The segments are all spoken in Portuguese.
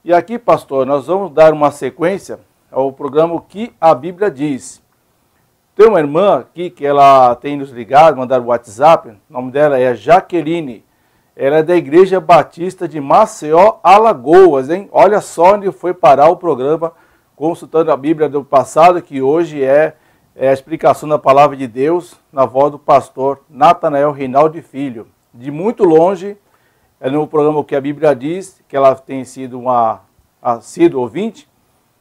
E aqui, pastor, nós vamos dar uma sequência ao programa O que a Bíblia diz. Tem uma irmã aqui que ela tem nos ligado, mandado o WhatsApp, o nome dela é Jaqueline. Ela é da Igreja Batista de Maceió, Alagoas, hein? Olha só onde foi parar o programa Consultando a Bíblia do Passado, que hoje é a explicação da Palavra de Deus na voz do pastor Natanael Reinaldo Filho. De muito longe, é no programa O que a Bíblia diz, que ela tem sido sido ouvinte,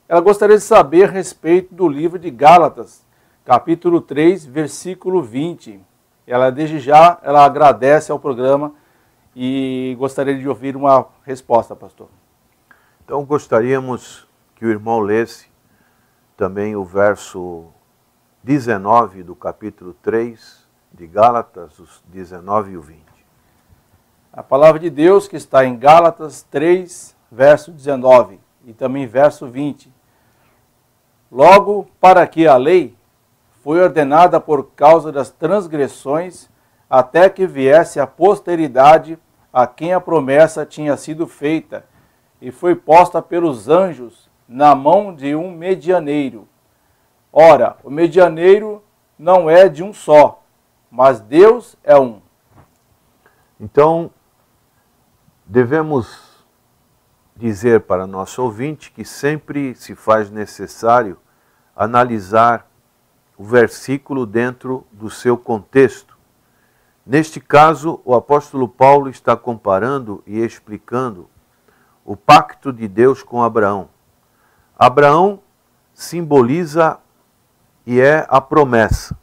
ela gostaria de saber a respeito do livro de Gálatas, capítulo 3, versículo 20. Ela, desde já, ela agradece ao programa e gostaria de ouvir uma resposta, pastor. Então, gostaríamos que o irmão lesse também o verso 19 do capítulo 3 de Gálatas, os 19 e o 20. A palavra de Deus que está em Gálatas 3, verso 19 e também verso 20. Logo, para que a lei foi ordenada por causa das transgressões, até que viesse a posteridade a quem a promessa tinha sido feita, e foi posta pelos anjos na mão de um medianeiro. Ora, o medianeiro não é de um só, mas Deus é um. Então, devemos dizer para nosso ouvinte que sempre se faz necessário analisar o versículo dentro do seu contexto. Neste caso, o apóstolo Paulo está comparando e explicando o pacto de Deus com Abraão. Abraão simboliza e é a promessa.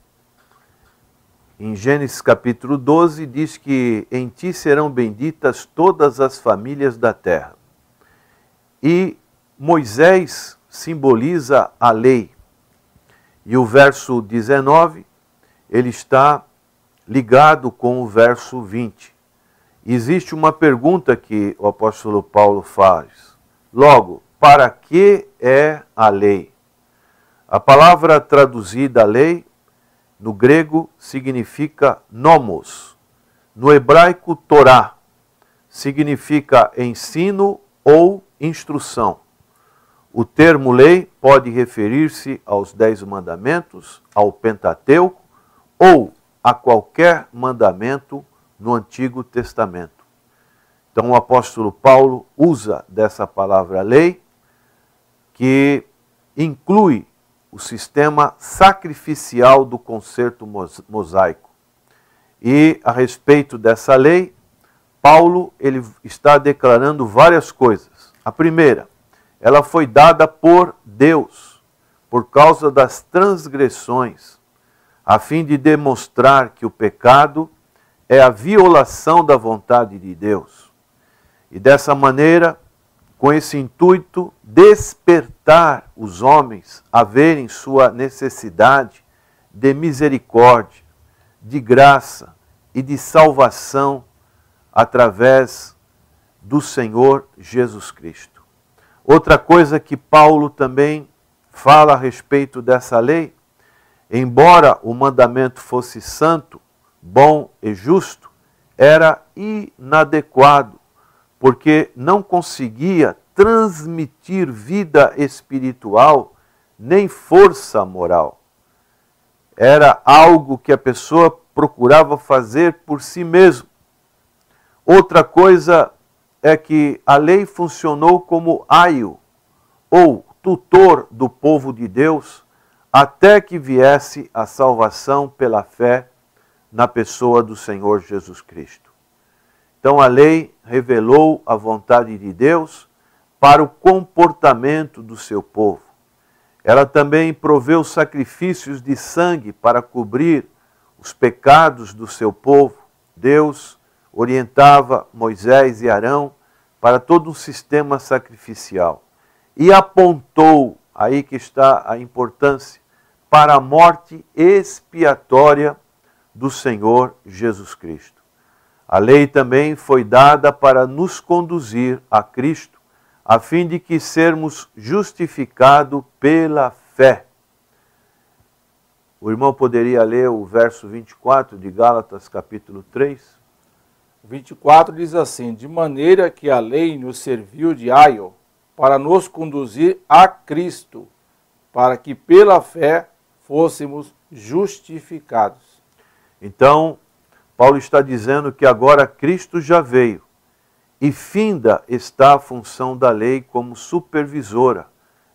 Em Gênesis capítulo 12 diz que em ti serão benditas todas as famílias da terra. E Moisés simboliza a lei. E o verso 19, ele está ligado com o verso 20. Existe uma pergunta que o apóstolo Paulo faz. Logo, para que é a lei? A palavra traduzida lei, no grego, significa nomos. No hebraico, Torá, significa ensino ou instrução. O termo lei pode referir-se aos 10 mandamentos, ao Pentateuco ou a qualquer mandamento no Antigo Testamento. Então o apóstolo Paulo usa dessa palavra lei, que inclui o sistema sacrificial do concerto mosaico. E a respeito dessa lei, Paulo ele está declarando várias coisas. A primeira, ela foi dada por Deus, por causa das transgressões, a fim de demonstrar que o pecado é a violação da vontade de Deus. E dessa maneira, com esse intuito, despertar os homens a verem sua necessidade de misericórdia, de graça e de salvação através do Senhor Jesus Cristo. Outra coisa que Paulo também fala a respeito dessa lei, embora o mandamento fosse santo, bom e justo, era inadequado, porque não conseguia transmitir vida espiritual nem força moral. Era algo que a pessoa procurava fazer por si mesmo. Outra coisa é que a lei funcionou como aio, ou tutor do povo de Deus, até que viesse a salvação pela fé na pessoa do Senhor Jesus Cristo. Então a lei revelou a vontade de Deus para o comportamento do seu povo. Ela também proveu sacrifícios de sangue para cobrir os pecados do seu povo. Deus orientava Moisés e Arão para todo um sistema sacrificial. E apontou, aí que está a importância, para a morte expiatória do Senhor Jesus Cristo. A lei também foi dada para nos conduzir a Cristo, a fim de que sermos justificados pela fé. O irmão poderia ler o verso 24 de Gálatas capítulo 3? 24 diz assim: de maneira que a lei nos serviu de aio para nos conduzir a Cristo, para que pela fé fôssemos justificados. Então, Paulo está dizendo que agora Cristo já veio e finda está a função da lei como supervisora.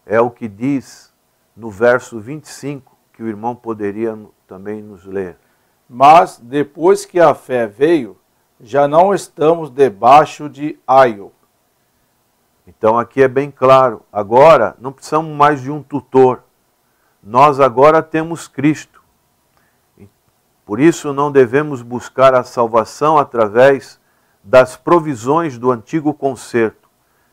É o que diz no verso 25, que o irmão poderia também nos ler. Mas depois que a fé veio, já não estamos debaixo de aio. Então aqui é bem claro, agora não precisamos mais de um tutor. Nós agora temos Cristo. Por isso não devemos buscar a salvação através das provisões do antigo concerto,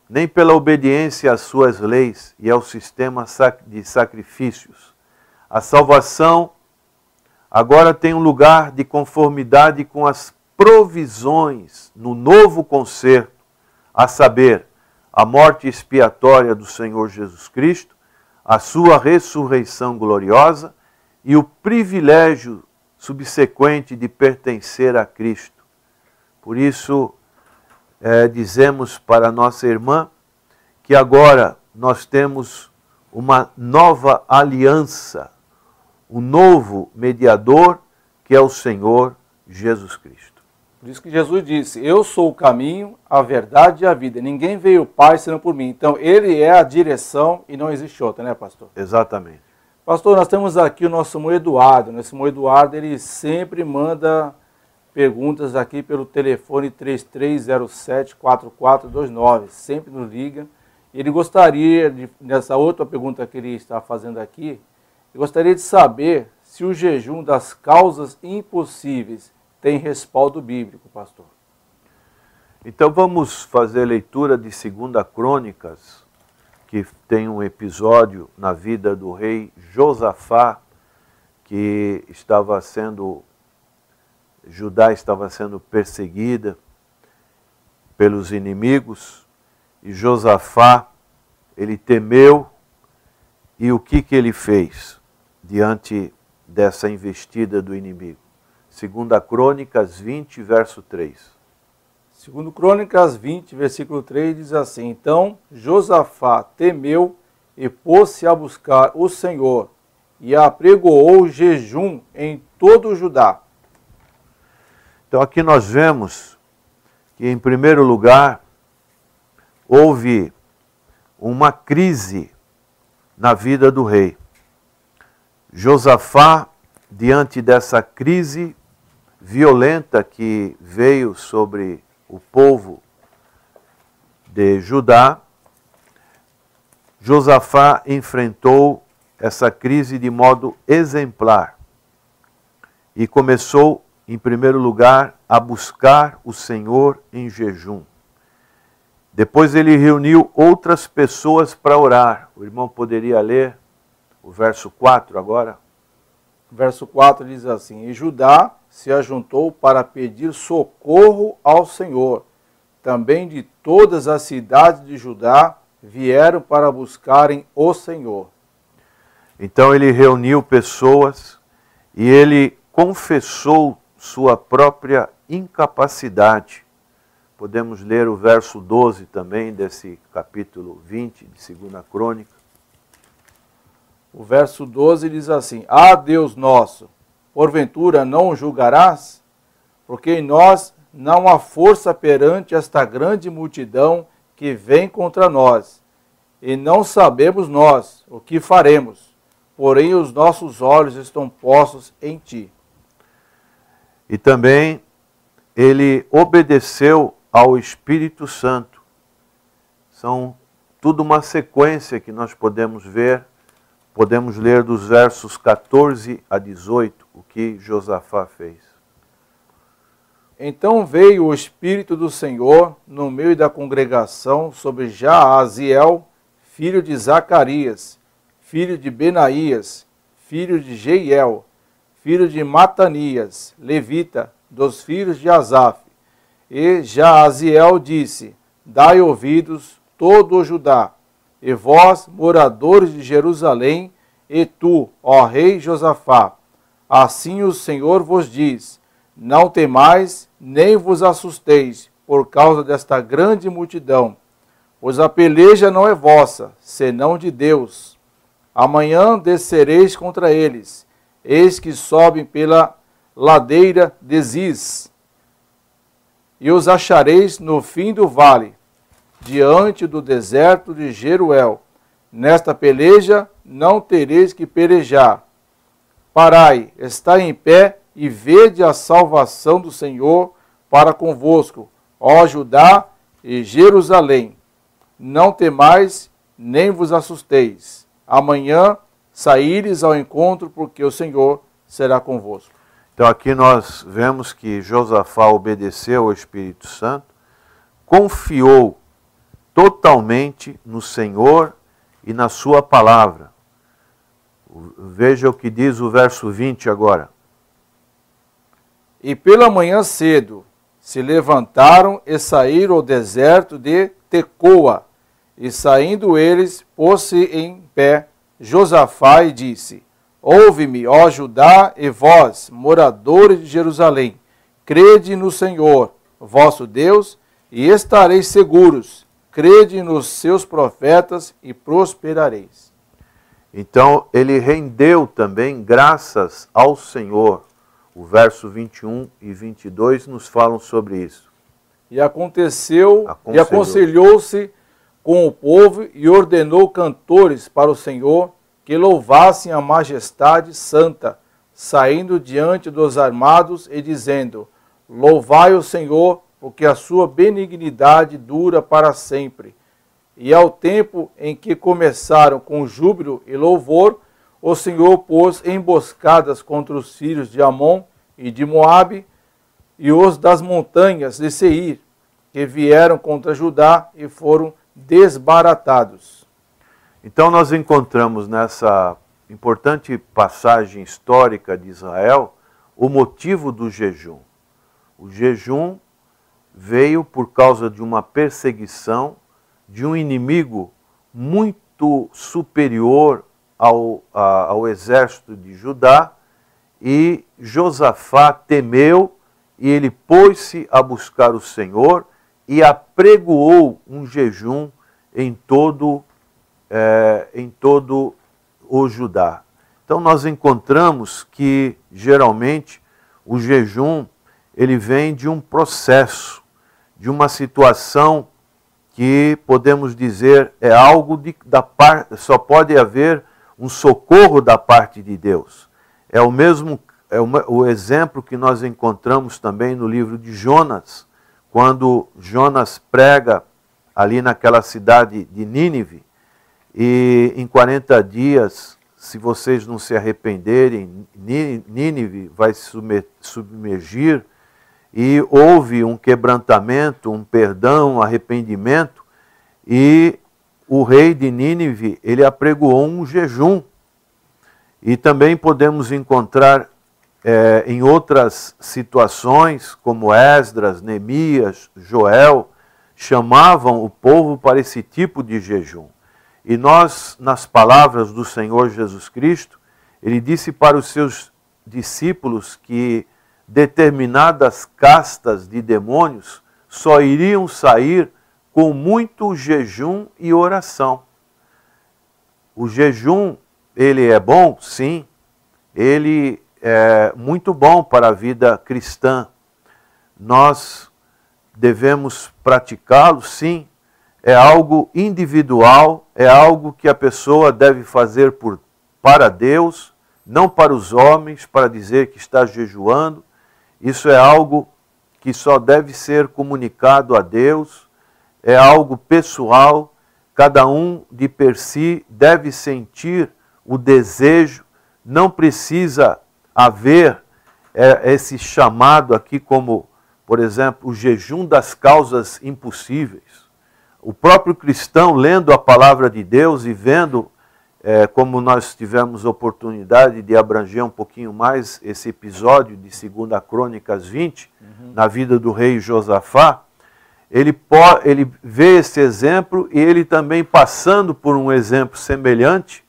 nem pela obediência às suas leis e ao sistema de sacrifícios. A salvação agora tem um lugar de conformidade com as provisões no novo concerto, a saber, a morte expiatória do Senhor Jesus Cristo, a sua ressurreição gloriosa e o privilégio subsequente de pertencer a Cristo. Por isso, dizemos para nossa irmã que agora nós temos uma nova aliança, um novo mediador, que é o Senhor Jesus Cristo. Por isso que Jesus disse, eu sou o caminho, a verdade e a vida. Ninguém veio ao Pai senão por mim. Então, ele é a direção e não existe outra, né, pastor? Exatamente. Pastor, nós temos aqui o nosso irmão Eduardo. Esse irmão Eduardo, ele sempre manda perguntas aqui pelo telefone 3307-4429. Sempre nos liga. Ele gostaria, nessa outra pergunta que ele está fazendo aqui, ele gostaria de saber se o jejum das causas impossíveis tem respaldo bíblico, pastor. Então vamos fazer leitura de 2 Crônicas, que tem um episódio na vida do rei Josafá, que Judá estava sendo perseguida pelos inimigos, e Josafá, ele temeu, e o que ele fez diante dessa investida do inimigo? 2 Crônicas 20, verso 3. 2 Crônicas 20, versículo 3 diz assim, então Josafá temeu e pôs-se a buscar o Senhor e apregoou jejum em todo o Judá. Então aqui nós vemos que, em primeiro lugar, houve uma crise na vida do rei. Josafá, diante dessa crise violenta que veio sobre o povo de Judá, Josafá enfrentou essa crise de modo exemplar e começou, em primeiro lugar, a buscar o Senhor em jejum. Depois ele reuniu outras pessoas para orar. O irmão poderia ler o verso 4 agora? Verso 4 diz assim, e Judá se ajuntou para pedir socorro ao Senhor. Também de todas as cidades de Judá vieram para buscarem o Senhor. Então ele reuniu pessoas e ele confessou sua própria incapacidade. Podemos ler o verso 12 também desse capítulo 20 de 2 Crônica. O verso 12 diz assim, ah, Deus nosso, porventura não julgarás? Porque em nós não há força perante esta grande multidão que vem contra nós, e não sabemos nós o que faremos, porém os nossos olhos estão postos em ti. E também ele obedeceu ao Espírito Santo. São tudo uma sequência que nós podemos ver. Podemos ler dos versos 14 a 18 o que Josafá fez. Então veio o Espírito do Senhor no meio da congregação sobre Jaaziel, filho de Zacarias, filho de Benaías, filho de Jeiel, filho de Matanias, levita, dos filhos de Asaf. E Jaaziel disse, dai ouvidos todo o Judá, e vós, moradores de Jerusalém, e tu, ó rei Josafá, assim o Senhor vos diz, não temais, nem vos assusteis, por causa desta grande multidão, pois a peleja não é vossa, senão de Deus. Amanhã descereis contra eles, eis que sobem pela ladeira de Ziz, e os achareis no fim do vale, diante do deserto de Jeruel. Nesta peleja não tereis que pelejar. Parai, estai em pé, e vede a salvação do Senhor para convosco, ó Judá e Jerusalém. Não temais, nem vos assusteis. Amanhã saíres ao encontro, porque o Senhor será convosco. Então aqui nós vemos que Josafá obedeceu ao Espírito Santo, confiou totalmente no Senhor e na sua palavra. Veja o que diz o verso 20 agora. E pela manhã cedo se levantaram e saíram ao deserto de Tecoa. E saindo eles, pôs-se em pé Josafá e disse: Ouve-me, ó Judá, e vós, moradores de Jerusalém, crede no Senhor, vosso Deus, e estareis seguros. Crede nos seus profetas e prosperareis. Então ele rendeu também graças ao Senhor. O verso 21 e 22 nos falam sobre isso. E aconselhou-se com o povo e ordenou cantores para o Senhor que louvassem a majestade santa, saindo diante dos armados e dizendo: Louvai o Senhor, porque a sua benignidade dura para sempre. E ao tempo em que começaram com júbilo e louvor, o Senhor pôs emboscadas contra os filhos de Amon e de Moabe e os das montanhas de Seir, que vieram contra Judá e foram desbaratados. Então nós encontramos nessa importante passagem histórica de Israel o motivo do jejum. O jejum veio por causa de uma perseguição de um inimigo muito superior ao exército de Judá, e Josafá temeu e ele pôs-se a buscar o Senhor e apregoou um jejum em todo o Judá. Então nós encontramos que geralmente o jejum ele vem de um processo, de uma situação que podemos dizer é algo só pode haver um socorro da parte de Deus. É o exemplo que nós encontramos também no livro de Jonas, quando Jonas prega ali naquela cidade de Nínive, e em 40 dias, se vocês não se arrependerem, Nínive vai se submergir, e houve um quebrantamento, um perdão, um arrependimento, e o rei de Nínive, ele apregoou um jejum. E também podemos encontrar em outras situações, como Esdras, Neemias, Joel, chamavam o povo para esse tipo de jejum. E nós, nas palavras do Senhor Jesus Cristo, ele disse para os seus discípulos que determinadas castas de demônios só iriam sair com muito jejum e oração. O jejum, ele é bom? Sim. Ele é muito bom para a vida cristã. Nós devemos praticá-lo? Sim. É algo individual, é algo que a pessoa deve fazer para Deus, não para os homens, para dizer que está jejuando. Isso é algo que só deve ser comunicado a Deus, é algo pessoal, cada um de per si deve sentir o desejo, não precisa haver esse chamado aqui como, por exemplo, o jejum das causas impossíveis. O próprio cristão, lendo a palavra de Deus e vendo, como nós tivemos oportunidade de abranger um pouquinho mais esse episódio de 2 Crônicas 20, na vida do rei Josafá, ele vê esse exemplo e ele também passando por um exemplo semelhante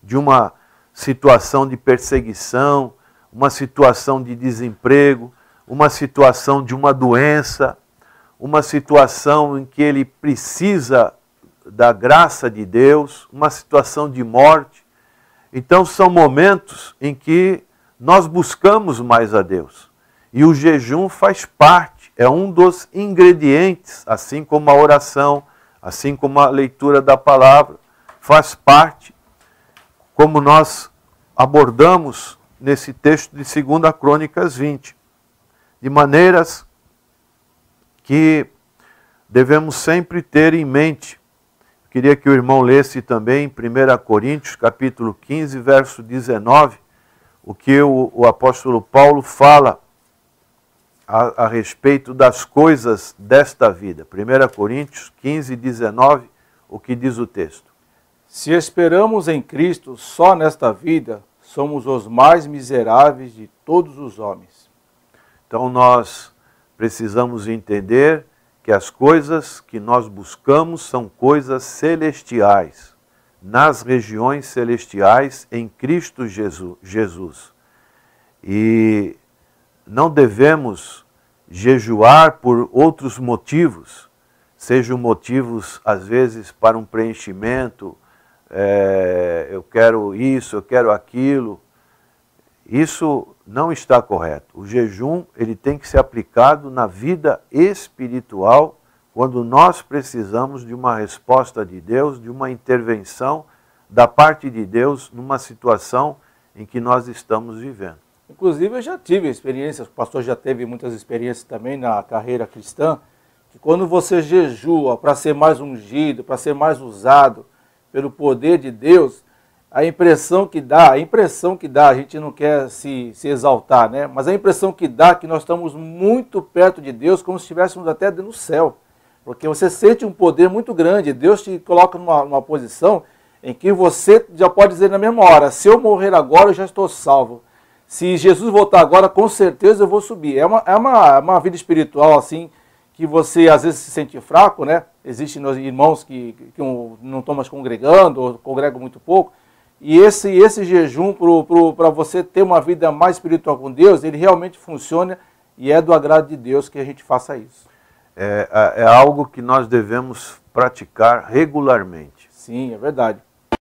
de uma situação de perseguição, uma situação de desemprego, uma situação de uma doença, uma situação em que ele precisa da graça de Deus, uma situação de morte. Então são momentos em que nós buscamos mais a Deus. E o jejum faz parte, é um dos ingredientes, assim como a oração, assim como a leitura da palavra, faz parte, como nós abordamos nesse texto de 2 Crônicas 20, de maneiras que devemos sempre ter em mente. Queria que o irmão lesse também 1 Coríntios, capítulo 15, verso 19, o que o apóstolo Paulo fala a respeito das coisas desta vida. 1 Coríntios 15, 19, o que diz o texto? Se esperamos em Cristo só nesta vida, somos os mais miseráveis de todos os homens. Então nós precisamos entender que as coisas que nós buscamos são coisas celestiais, nas regiões celestiais em Cristo Jesus. E não devemos jejuar por outros motivos, sejam motivos às vezes para um preenchimento, eu quero isso, eu quero aquilo. Isso não está correto. O jejum ele tem que ser aplicado na vida espiritual, quando nós precisamos de uma resposta de Deus, de uma intervenção da parte de Deus numa situação em que nós estamos vivendo. Inclusive eu já tive experiências, o pastor já teve muitas experiências também na carreira cristã, que quando você jejua para ser mais ungido, para ser mais usado pelo poder de Deus, a impressão que dá, a gente não quer se exaltar, né? Mas a impressão que dá é que nós estamos muito perto de Deus, como se estivéssemos até no céu. Porque você sente um poder muito grande, Deus te coloca numa posição em que você já pode dizer na mesma hora, se eu morrer agora eu já estou salvo. Se Jesus voltar agora, com certeza eu vou subir. É uma vida espiritual assim, que você às vezes se sente fraco, né? Existem irmãos que não estão mais congregando, ou congregam muito pouco. E esse jejum para você ter uma vida mais espiritual com Deus, ele realmente funciona e é do agrado de Deus que a gente faça isso. É algo que nós devemos praticar regularmente. Sim, é verdade.